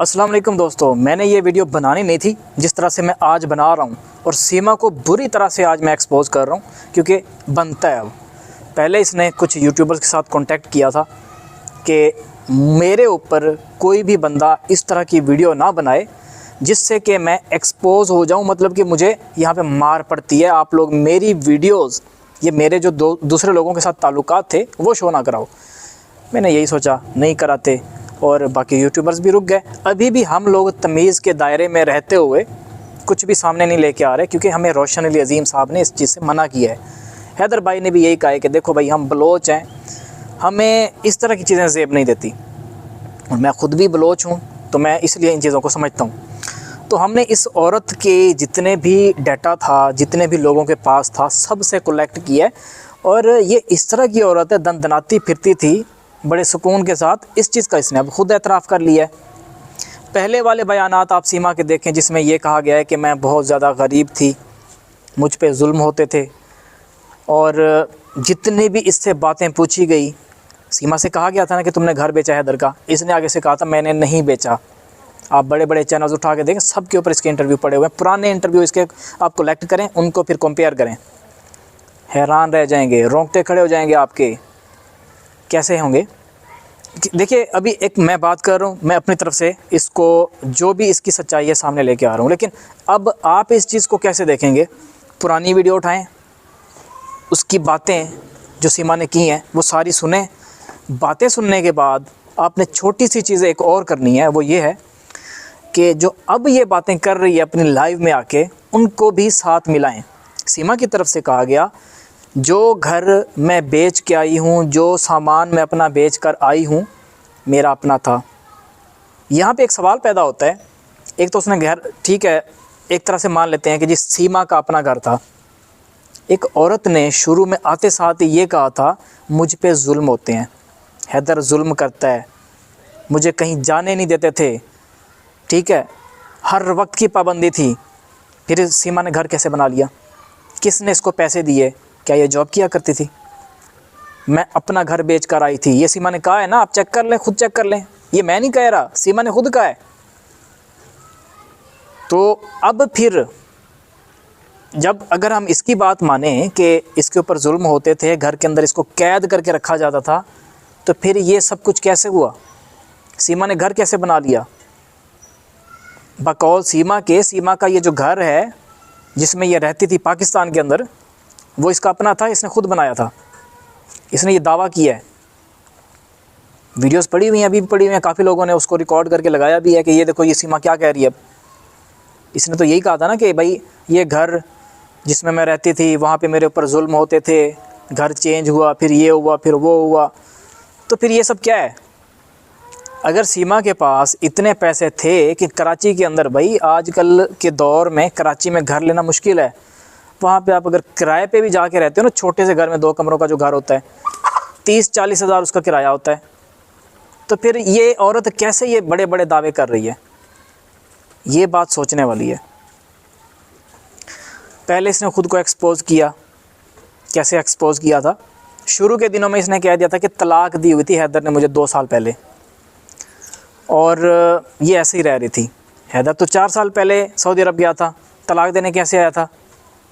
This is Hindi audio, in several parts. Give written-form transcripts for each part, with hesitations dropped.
अस्सलाम वालेकुम दोस्तों, मैंने ये वीडियो बनानी नहीं थी जिस तरह से मैं आज बना रहा हूँ, और सीमा को बुरी तरह से आज मैं एक्सपोज़ कर रहा हूँ क्योंकि बनता है। अब पहले इसने कुछ यूट्यूबर्स के साथ कांटेक्ट किया था कि मेरे ऊपर कोई भी बंदा इस तरह की वीडियो ना बनाए जिससे कि मैं एक्सपोज़ हो जाऊँ, मतलब कि मुझे यहाँ पे मार पड़ती है। आप लोग मेरी वीडियोज़, ये मेरे जो दूसरे लोगों के साथ ताल्लुकात थे वो शो ना कराओ। मैंने यही सोचा, नहीं कराते और बाकी यूट्यूबर्स भी रुक गए। अभी भी हम लोग तमीज़ के दायरे में रहते हुए कुछ भी सामने नहीं लेके आ रहे क्योंकि हमें रोशन अली अज़ीम साहब ने इस चीज़ से मना किया है। हैदर भाई ने भी यही कहा है कि देखो भाई, हम बलोच हैं, हमें इस तरह की चीज़ें ज़ेब नहीं देती, और मैं ख़ुद भी बलोच हूँ तो मैं इसलिए इन चीज़ों को समझता हूँ। तो हमने इस औरत के जितने भी डाटा था, जितने भी लोगों के पास था, सब से कलेक्ट किया है। और ये इस तरह की औरत है, दनदनाती फिरती थी बड़े सुकून के साथ। इस चीज़ का इसने अब खुद एतराफ़ कर लिया है। पहले वाले बयानात आप सीमा के देखें जिसमें यह कहा गया है कि मैं बहुत ज़्यादा गरीब थी, मुझ पे जुल्म होते थे, और जितनी भी इससे बातें पूछी गई, सीमा से कहा गया था ना कि तुमने घर बेचा है दर का, इसने आगे से कहा था मैंने नहीं बेचा। आप बड़े बड़े चैनल्स उठा के देखें, सब के ऊपर इसके इंटरव्यू पड़े हुए हैं। पुराने इंटरव्यू इसके आप कलेक्ट करें, उनको फिर कंपेयर करें, हैरान रह जाएंगे, रोंगटे खड़े हो जाएंगे आपके। कैसे होंगे? देखिए, अभी एक मैं बात कर रहा हूँ, मैं अपनी तरफ से इसको जो भी इसकी सच्चाई है सामने लेके आ रहा हूँ, लेकिन अब आप इस चीज़ को कैसे देखेंगे? पुरानी वीडियो उठाएं, उसकी बातें जो सीमा ने की हैं वो सारी सुने। बातें सुनने के बाद आपने छोटी सी चीज़ें एक और करनी है, वो ये है कि जो अब ये बातें कर रही है अपनी लाइव में आके, उनको भी साथ मिलाएं। सीमा की तरफ से कहा गया, जो घर मैं बेच के आई हूँ, जो सामान मैं अपना बेच कर आई हूँ, मेरा अपना था। यहाँ पे एक सवाल पैदा होता है, एक तो उसने घर, ठीक है, एक तरह से मान लेते हैं कि जी सीमा का अपना घर था। एक औरत ने शुरू में आते साथ ही ये कहा था, मुझ पे जुल्म होते हैं, हैदर जुल्म करता है, मुझे कहीं जाने नहीं देते थे, ठीक है, हर वक्त की पाबंदी थी। फिर सीमा ने घर कैसे बना लिया? किसने इसको पैसे दिए? क्या ये जॉब किया करती थी? मैं अपना घर बेच कर आई थी, ये सीमा ने कहा है ना, आप चेक कर लें, खुद चेक कर लें, ये मैं नहीं कह रहा, सीमा ने खुद कहा है। तो अब फिर जब अगर हम इसकी बात माने कि इसके ऊपर जुल्म होते थे, घर के अंदर इसको कैद करके रखा जाता था, तो फिर ये सब कुछ कैसे हुआ? सीमा ने घर कैसे बना लिया? बकौल सीमा का ये जो घर है जिसमें ये रहती थी पाकिस्तान के अंदर, वो इसका अपना था, इसने खुद बनाया था, इसने ये दावा किया है। वीडियोस पड़ी हुई हैं, अभी भी पड़ी हुई हैं, काफ़ी लोगों ने उसको रिकॉर्ड करके लगाया भी है कि ये देखो ये सीमा क्या कह रही है। इसने तो यही कहा था ना कि भाई ये घर जिसमें मैं रहती थी वहाँ पे मेरे ऊपर जुल्म होते थे, घर चेंज हुआ, फिर ये हुआ, फिर वो हुआ। तो फिर ये सब क्या है? अगर सीमा के पास इतने पैसे थे कि कराची के अंदर, भाई आजकल के दौर में कराची में घर लेना मुश्किल है, वहाँ पे आप अगर किराए पे भी जाके रहते हो ना, छोटे से घर में 2 कमरों का जो घर होता है, 30-40 हज़ार उसका किराया होता है, तो फिर ये औरत कैसे ये बड़े बड़े दावे कर रही है? ये बात सोचने वाली है। पहले इसने ख़ुद को एक्सपोज़ किया। कैसे एक्सपोज़ किया था? शुरू के दिनों में इसने कह दिया था कि तलाक दी हुई थी हैदर ने मुझे 2 साल पहले, और ये ऐसे ही रह रही थी। हैदर तो 4 साल पहले सऊदी अरब गया था, तलाक देने कैसे आया था?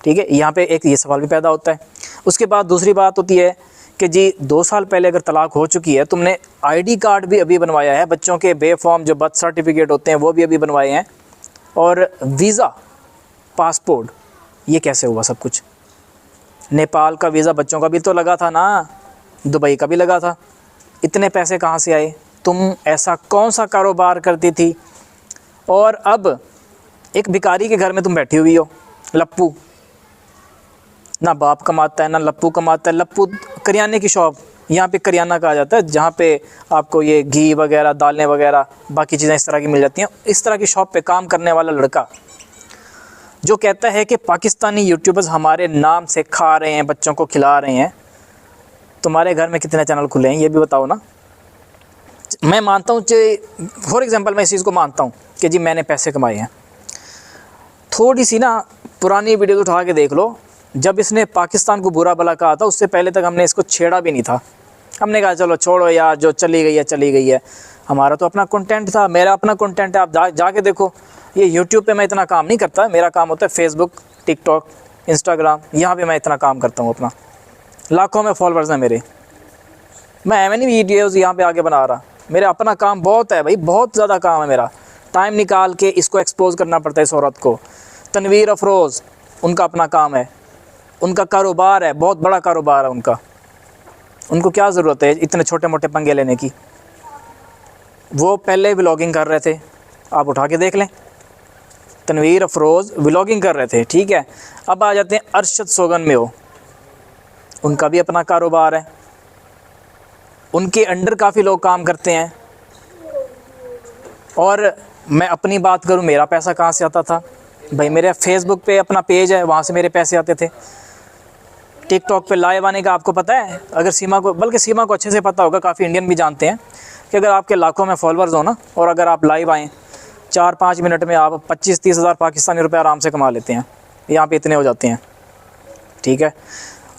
ठीक है, यहाँ पे एक ये सवाल भी पैदा होता है। उसके बाद दूसरी बात होती है कि जी 2 साल पहले अगर तलाक हो चुकी है, तुमने आईडी कार्ड भी अभी बनवाया है, बच्चों के बेफॉर्म जो बर्थ सर्टिफिकेट होते हैं वो भी अभी बनवाए हैं, और वीज़ा, पासपोर्ट, ये कैसे हुआ सब कुछ? नेपाल का वीज़ा बच्चों का भी तो लगा था ना, दुबई का भी लगा था, इतने पैसे कहाँ से आए? तुम ऐसा कौन सा कारोबार करती थी? और अब एक भिखारी के घर में तुम बैठी हुई हो, लप्पू, ना बाप कमाता है ना लप्पू कमाता है। लप्पू करियाने की शॉप, यहाँ पे करियाना कहा जाता है जहाँ पे आपको ये घी वगैरह, दालें वगैरह, बाकी चीज़ें इस तरह की मिल जाती हैं। इस तरह की शॉप पे काम करने वाला लड़का जो कहता है कि पाकिस्तानी यूट्यूबर्स हमारे नाम से खा रहे हैं, बच्चों को खिला रहे हैं, तुम्हारे घर में कितने चैनल खुले हैं ये भी बताओ ना। मैं मानता हूँ, फॉर एग्ज़ाम्पल मैं इस चीज़ को मानता हूँ कि जी मैंने पैसे कमाए हैं। थोड़ी सी ना पुरानी वीडियो उठा के देख लो, जब इसने पाकिस्तान को बुरा भला कहा था उससे पहले तक हमने इसको छेड़ा भी नहीं था। हमने कहा चलो छोड़ो यार, जो चली गई है चली गई है, हमारा तो अपना कंटेंट था, मेरा अपना कंटेंट है, आप जाके देखो। ये यूट्यूब पे मैं इतना काम नहीं करता, मेरा काम होता है फेसबुक, टिकटॉक, इंस्टाग्राम, यहाँ पे मैं इतना काम करता हूँ अपना। लाखों में फॉलोअर्स हैं मेरे, मैं एम एन वीडियोज़ यहाँ पे आके बना रहा। मेरा अपना काम बहुत है भाई, बहुत ज़्यादा काम है मेरा। टाइम निकाल के इसको एक्सपोज करना पड़ता है इस औरत को। तनवीर अफरोज़, उनका अपना काम है, उनका कारोबार है, बहुत बड़ा कारोबार है उनका। उनको क्या ज़रूरत है इतने छोटे मोटे पंगे लेने की। वो पहले व्लॉगिंग कर रहे थे, आप उठा के देख लें। तनवीर अफरोज़ व्लॉगिंग कर रहे थे, ठीक है। अब आ जाते हैं अरशद सोगन में, हो उनका भी अपना कारोबार है, उनके अंडर काफ़ी लोग काम करते हैं। और मैं अपनी बात करूं, मेरा पैसा कहाँ से आता था भाई? मेरे फेसबुक पे अपना पेज है, वहाँ से मेरे पैसे आते थे। टिकटॉक पे लाइव आने का आपको पता है, अगर सीमा को, बल्कि सीमा को अच्छे से पता होगा, काफ़ी इंडियन भी जानते हैं कि अगर आपके लाखों में फॉलोअर्स हो ना, और अगर आप लाइव आएँ 4-5 मिनट में आप 25-30 हज़ार पाकिस्तानी रुपये आराम से कमा लेते हैं। यहाँ पे इतने हो जाते हैं, ठीक है।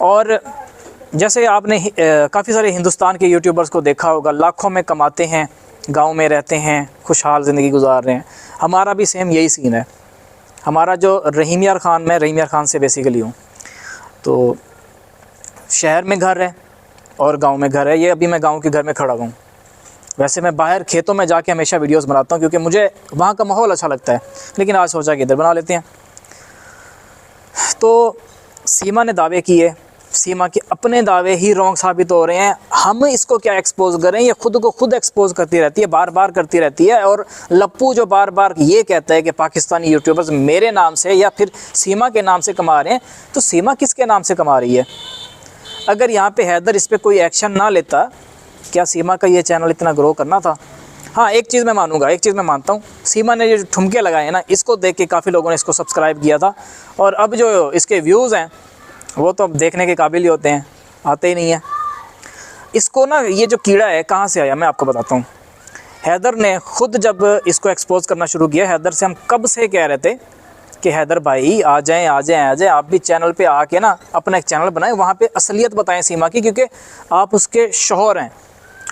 और जैसे आपने काफ़ी सारे हिंदुस्तान के यूट्यूबर्स को देखा होगा, लाखों में कमाते हैं, गांव में रहते हैं, खुशहाल ज़िंदगी गुजार रहे हैं। हमारा भी सेम यही सीन है। हमारा जो रहीम यार ख़ान, मैं रहीम यार ख़ान से बेसिकली हूँ, तो शहर में घर है और गांव में घर है। ये अभी मैं गांव के घर में खड़ा हूँ। वैसे मैं बाहर खेतों में जाके हमेशा वीडियोस बनाता हूँ क्योंकि मुझे वहाँ का माहौल अच्छा लगता है, लेकिन आज सोचा कि इधर बना लेते हैं। तो सीमा ने दावे किए, सीमा के अपने दावे ही रॉन्ग साबित हो रहे हैं। हम इसको क्या एक्सपोज करें, ये खुद को खुद एक्सपोज करती रहती है, बार बार करती रहती है। और लप्पू जो बार बार ये कहता है कि पाकिस्तानी यूट्यूबर्स मेरे नाम से या फिर सीमा के नाम से कमा रहे हैं, तो सीमा किसके नाम से कमा रही है? अगर यहाँ पे हैदर इस पर कोई एक्शन ना लेता, क्या सीमा का ये चैनल इतना ग्रो करना था? हाँ, एक चीज़ मैं मानूंगा, एक चीज़ मैं मानता हूँ, सीमा ने जो ठुमके लगाए हैं ना, इसको देख के काफ़ी लोगों ने इसको सब्सक्राइब किया था। और अब जो इसके व्यूज़ हैं वो तो अब देखने के काबिल ही होते हैं, आते ही नहीं हैं। इसको ना, ये जो कीड़ा है कहाँ से आया मैं आपको बताता हूँ। हैदर ने ख़ुद जब इसको एक्सपोज करना शुरू किया, हैदर से हम कब से कह रहे थे कि हैदर भाई आ जाएं आ जाएं आ जाएं, आप भी चैनल पे आके ना अपना एक चैनल बनाएं, वहाँ पे असलियत बताएं सीमा की, क्योंकि आप उसके शौहर हैं।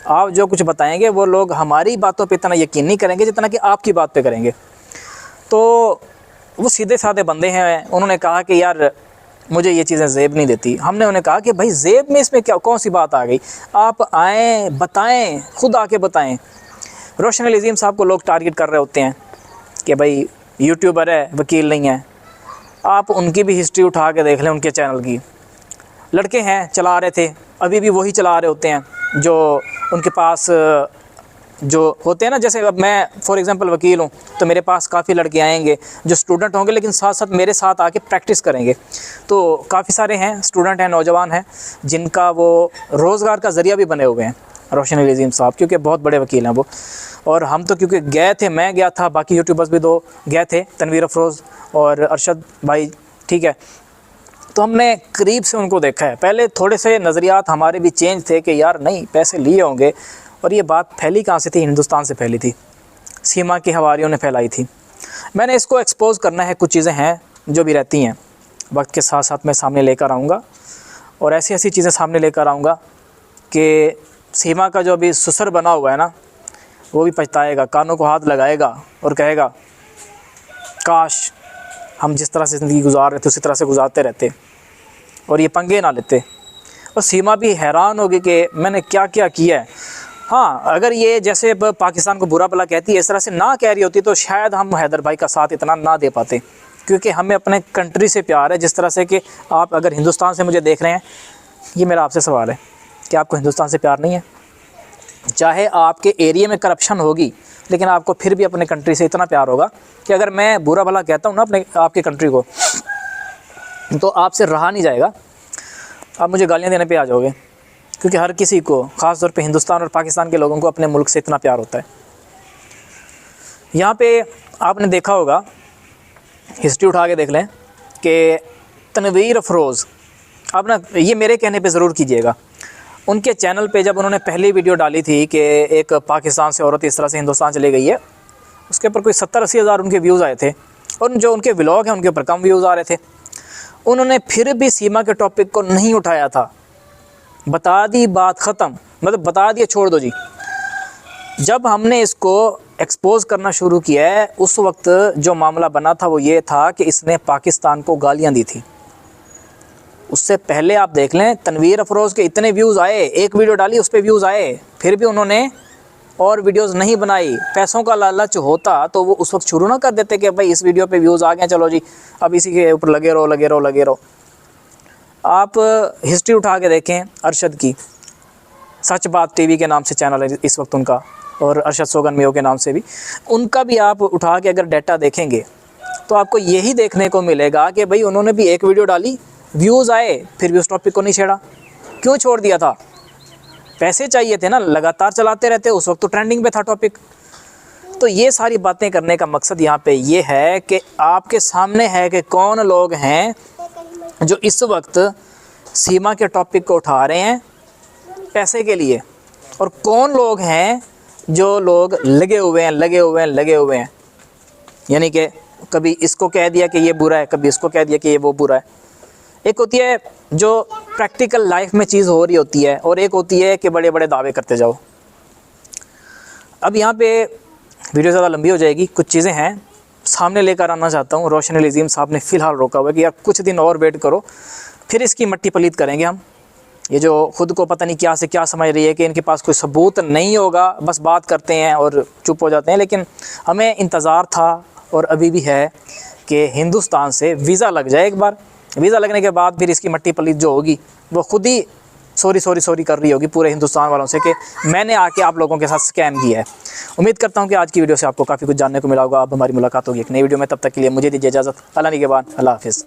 आप जो कुछ बताएंगे वो लोग हमारी बातों पे इतना यकीन नहीं करेंगे जितना कि आपकी बात पे करेंगे। तो वो सीधे साधे बंदे हैं, उन्होंने कहा कि यार मुझे ये चीज़ें ज़ेब नहीं देती। हमने उन्हें कहा कि भाई ज़ेब में इसमें क्या, कौन सी बात आ गई? आप आएँ बताएं, खुद आके बताएं। रोशन अली अज़ीम साहब को लोग टारगेट कर रहे होते हैं कि भाई यूट्यूबर है, वकील नहीं है। आप उनकी भी हिस्ट्री उठा के देख लें, उनके चैनल की। लड़के हैं, चला रहे थे, अभी भी वही चला रहे होते हैं जो उनके पास जो होते हैं ना। जैसे अब मैं फॉर एग्ज़ाम्पल वकील हूँ, तो मेरे पास काफ़ी लड़के आएंगे जो स्टूडेंट होंगे, लेकिन साथ साथ मेरे साथ आके प्रैक्टिस करेंगे। तो काफ़ी सारे हैं, स्टूडेंट हैं, नौजवान हैं, जिनका वो रोज़गार का ज़रिया भी बने हुए हैं रोशन अली अज़ीम साहब, क्योंकि बहुत बड़े वकील हैं वो। और हम तो क्योंकि गए थे, मैं गया था, बाकी यूट्यूबर्स भी 2 गए थे, तनवीर अफरोज़ और अरशद भाई, ठीक है। तो हमने करीब से उनको देखा है। पहले थोड़े से नज़रियात हमारे भी चेंज थे कि यार नहीं, पैसे लिए होंगे। और ये बात फैली कहाँ से थी? हिंदुस्तान से फैली थी, सीमा के हवारियों ने फैलाई थी। मैंने इसको एक्सपोज करना है, कुछ चीज़ें हैं जो भी रहती हैं, वक्त के साथ साथ मैं सामने लेकर आऊँगा और ऐसी ऐसी चीज़ें सामने लेकर आऊँगा कि सीमा का जो अभी ससुर बना हुआ है ना, वो भी पछताएगा, कानों को हाथ लगाएगा और कहेगा काश हम जिस तरह से ज़िंदगी गुजार रहे थे उसी तरह से गुजारते रहते और ये पंगे ना लेते। और सीमा भी हैरान होगी कि मैंने क्या क्या किया है। हाँ, अगर ये जैसे पाकिस्तान को बुरा भला कहती है, इस तरह से ना कह रही होती तो शायद हम हैदर भाई का साथ इतना ना दे पाते, क्योंकि हमें अपने कंट्री से प्यार है। जिस तरह से कि आप अगर हिंदुस्तान से मुझे देख रहे हैं, ये मेरा आपसे सवाल है कि आपको हिंदुस्तान से प्यार नहीं है? चाहे आपके एरिया में करप्शन होगी, लेकिन आपको फिर भी अपने कंट्री से इतना प्यार होगा कि अगर मैं बुरा भला कहता हूँ ना आपकी कंट्री को, तो आपसे रहा नहीं जाएगा, आप मुझे गालियाँ देने पे आ जाओगे। क्योंकि हर किसी को, ख़ास तौर पे हिंदुस्तान और पाकिस्तान के लोगों को अपने मुल्क से इतना प्यार होता है। यहाँ पे आपने देखा होगा, हिस्ट्री उठा के देख लें कि तनवीर अफरोज़, अब ना ये मेरे कहने पे ज़रूर कीजिएगा, उनके चैनल पे जब उन्होंने पहली वीडियो डाली थी कि एक पाकिस्तान से औरत इस तरह से हिंदुस्तान चली गई है, उसके ऊपर कोई 70-80 हज़ार उनके व्यूज़ आए थे। और जो उनके व्लॉग हैं उनके ऊपर कम व्यूज़ आ रहे थे। उन्होंने फिर भी सीमा के टॉपिक को नहीं उठाया था, बता दी बात ख़त्म, मतलब बता दिया छोड़ दो जी। जब हमने इसको एक्सपोज करना शुरू किया है, उस वक्त जो मामला बना था वो ये था कि इसने पाकिस्तान को गालियां दी थी। उससे पहले आप देख लें, तनवीर अफरोज़ के इतने व्यूज़ आए, एक वीडियो डाली उस पर व्यूज़ आए, फिर भी उन्होंने और वीडियोस नहीं बनाई। पैसों का लालच होता तो वो उस वक्त शुरू ना कर देते कि भाई इस वीडियो पे व्यूज़ आ गए, चलो जी अब इसी के ऊपर लगे रहो लगे रहो लगे रहो। आप हिस्ट्री उठा के देखें अरशद की, सच बात टीवी के नाम से चैनल है इस वक्त उनका, और अरशद सोगन मियो के नाम से भी, उनका भी आप उठा के अगर डाटा देखेंगे तो आपको यही देखने को मिलेगा कि भाई उन्होंने भी एक वीडियो डाली, व्यूज़ आए, फिर भी उस टॉपिक को नहीं छेड़ा। क्यों छोड़ दिया था? पैसे चाहिए थे ना, लगातार चलाते रहते, उस वक्त तो ट्रेंडिंग पे था टॉपिक। तो ये सारी बातें करने का मकसद यहाँ पे ये है कि आपके सामने है कि कौन लोग हैं जो इस वक्त सीमा के टॉपिक को उठा रहे हैं पैसे के लिए, और कौन लोग हैं जो लोग लगे हुए हैं। यानी कि कभी इसको कह दिया कि ये बुरा है, कभी इसको कह दिया कि ये वो बुरा है। एक होती है जो प्रैक्टिकल लाइफ में चीज़ हो रही होती है, और एक होती है कि बड़े बड़े दावे करते जाओ। अब यहाँ पे वीडियो ज़्यादा लंबी हो जाएगी, कुछ चीज़ें हैं सामने लेकर आना चाहता हूँ। रोशन अली अज़ीम साहब ने फ़िलहाल रोका हुआ है कि यार कुछ दिन और वेट करो, फिर इसकी मट्टी पलीत करेंगे हम। ये जो ख़ुद को पता नहीं क्या से क्या समझ रही है कि इनके पास कोई सबूत नहीं होगा, बस बात करते हैं और चुप हो जाते हैं। लेकिन हमें इंतज़ार था और अभी भी है कि हिंदुस्तान से वीज़ा लग जाए एक बार। वीज़ा लगने के बाद फिर इसकी मट्टी पलीत जो होगी वो खुद ही सॉरी कर रही होगी पूरे हिंदुस्तान वालों से कि मैंने आके आप लोगों के साथ स्कैम किया है। उम्मीद करता हूँ कि आज की वीडियो से आपको काफ़ी कुछ जानने को मिला होगा। अब हमारी मुलाकात होगी एक नई वीडियो में, तब तक के लिए मुझे दीजिए इजाज़त। अल्लाह के बाद, अल्लाह हाफ़िज़।